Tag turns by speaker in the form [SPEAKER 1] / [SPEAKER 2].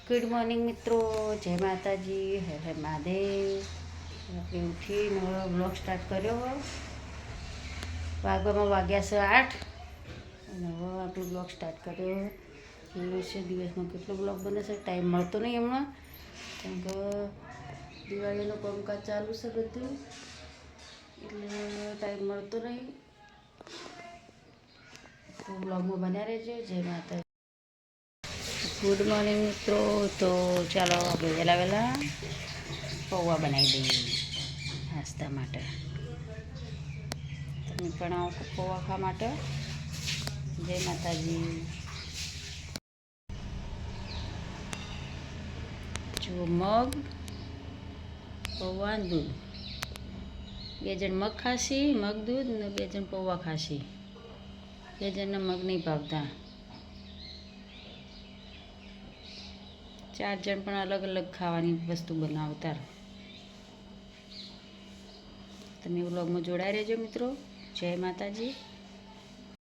[SPEAKER 1] Good morning મિત્રો, જય માતાજી, હર હર મહાદેવ. આપણે ઉઠીને બ્લોગ સ્ટાર્ટ કર્યો. વાગ્યા છે 8 અને હવે આપણે બ્લોગ સ્ટાર્ટ કર્યો. દિવસે દિવસમાં કેટલો બ્લોગ બને છે, ટાઈમ મળતો નહીં હમણાં, કેમ કે દિવાળીનું કામકાજ ચાલુ છે બધું, એટલે ટાઈમ મળતો નહીં. તો બ્લોગમાં બન્યા રહેજો. જય માતાજી. ગુડ મોર્નિંગ મિત્રો. તો ચાલો આપણે વહેલા પૌવા બનાવી દઈએ નાસ્તા માટે. તમે પણ આવો પૌવા ખાવા માટે. જય માતાજી. જો મગ, પૌવા, દૂધ. 2 જણ મગ ખાશી, મગ દૂધ, ને 2 જણ પૌવા ખાશી. 2 જણને મગ નહીં ભાવતા. 4 જણ પણ અલગ અલગ ખાવાની વસ્તુ બનાવતા. તમે વ્લોગમાં જોડાઈ રહેજો મિત્રો. જય માતાજી.